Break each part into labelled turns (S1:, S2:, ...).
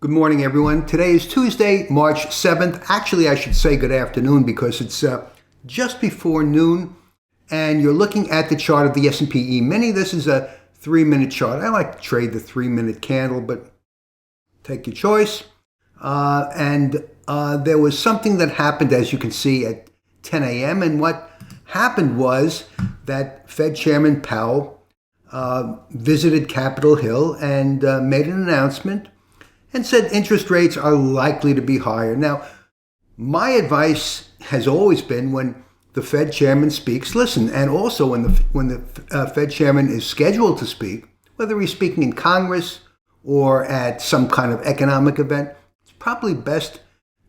S1: Good morning, everyone. Today is Tuesday, March 7th. Actually, I should say good afternoon because it's just before noon, and you're looking at the chart of the S&P E-mini. This is a 3-minute chart. I like to trade the 3-minute candle, but take your choice. There was something that happened, as you can see, at 10 a.m., and what happened was that Fed Chairman Powell visited Capitol Hill and made an announcement and said interest rates are likely to be higher. Now, my advice has always been when the Fed chairman speaks, listen, and also when the Fed chairman is scheduled to speak, whether he's speaking in Congress or at some kind of economic event, it's probably best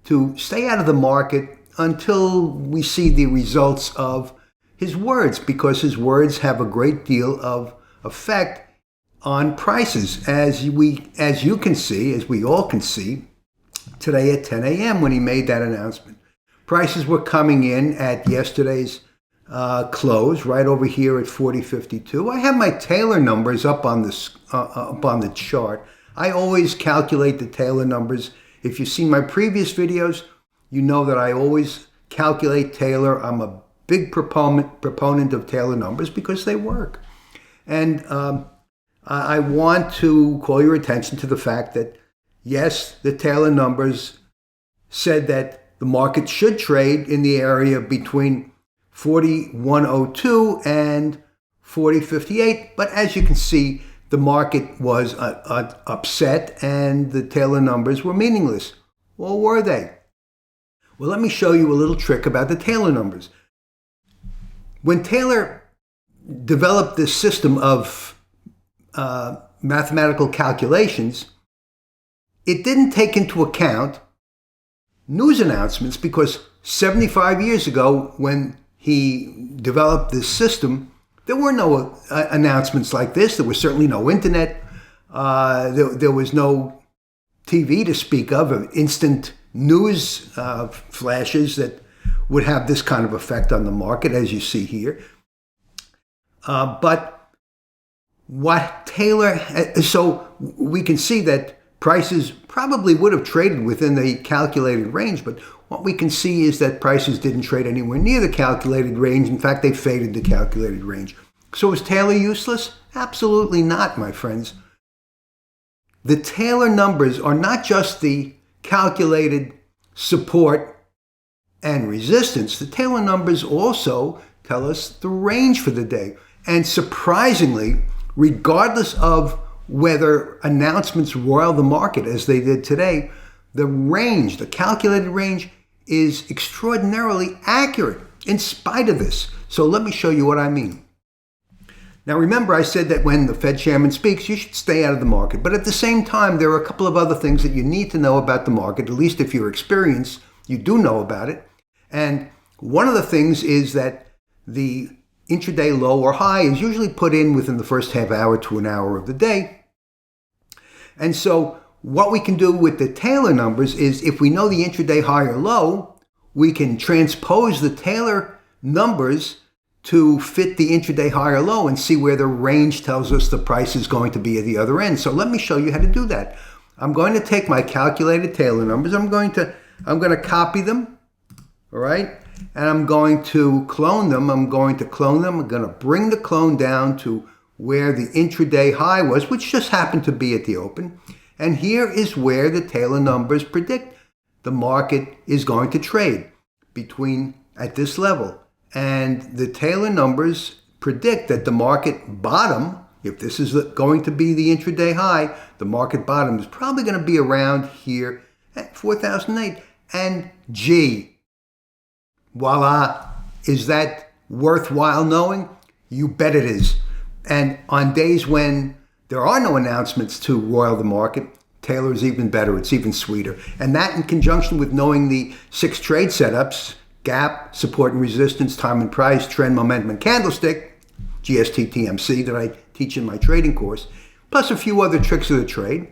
S1: to stay out of the market until we see the results of his words, because his words have a great deal of effect on prices, as you can see, as we all can see, today at 10 a.m. when he made that announcement. Prices were coming in at yesterday's close, right over here at 40.52. I have my Taylor numbers up on the chart. I always calculate the Taylor numbers. If you've seen my previous videos, you know that I always calculate Taylor. I'm a big proponent of Taylor numbers because they work. And I want to call your attention to the fact that, yes, the Taylor numbers said that the market should trade in the area between 41.02 and 40.58. But as you can see, the market was upset and the Taylor numbers were meaningless. Or were they? Well, let me show you a little trick about the Taylor numbers. When Taylor developed this system of mathematical calculations, it didn't take into account news announcements, because 75 years ago when he developed this system, there were no announcements like this. There was certainly no internet. There was no TV to speak of instant news flashes that would have this kind of effect on the market, as you see here. But what Taylor, so we can see that prices probably would have traded within the calculated range, but what we can see is that prices didn't trade anywhere near the calculated range. In fact, they faded the calculated range. So is Taylor useless? Absolutely not, my friends. The Taylor numbers are not just the calculated support and resistance. The Taylor numbers also tell us the range for the day. And surprisingly, regardless of whether announcements roil the market as they did today, the range, the calculated range, is extraordinarily accurate in spite of this. So let me show you what I mean. Now remember, I said that when the Fed chairman speaks, you should stay out of the market. But at the same time, there are a couple of other things that you need to know about the market, at least if you're experienced, you do know about it. And one of the things is that the intraday low or high is usually put in within the first half hour to an hour of the day. And so what we can do with the Taylor numbers is, if we know the intraday high or low, we can transpose the Taylor numbers to fit the intraday high or low and see where the range tells us the price is going to be at the other end. So let me show you how to do that. I'm going to take my calculated Taylor numbers. I'm going to copy them, all right? And I'm going to clone them. I'm going to bring the clone down to where the intraday high was, which just happened to be at the open. And here is where the Taylor numbers predict the market is going to trade at this level. And the Taylor numbers predict that the market bottom, if this is going to be the intraday high, the market bottom is probably going to be around here at 4,008. And gee, voila, is that worthwhile knowing? You bet it is. And on days when there are no announcements to roil the market, Taylor is even better. It's even sweeter. And that, in conjunction with knowing the 6 trade setups, gap, support and resistance, time and price, trend, momentum, and candlestick, GST TMC, that I teach in my trading course, plus a few other tricks of the trade,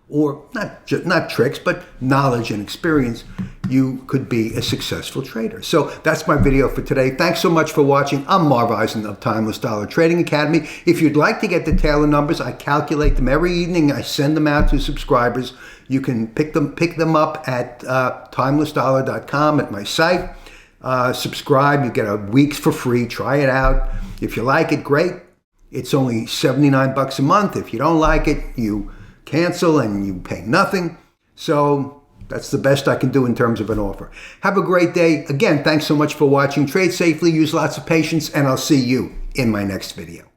S1: or not tricks, but knowledge and experience, you could be a successful trader. So that's my video for today. Thanks so much for watching. I'm Marv Eisen of Timeless Dollar Trading Academy. If you'd like to get the Taylor numbers, I calculate them every evening. I send them out to subscribers. You can pick them up at timelessdollar.com at my site. Subscribe. You get a week's for free. Try it out. If you like it, great. It's only $79 a month. If you don't like it, you cancel and you pay nothing. So that's the best I can do in terms of an offer. Have a great day. Again, thanks so much for watching. Trade safely, use lots of patience, and I'll see you in my next video.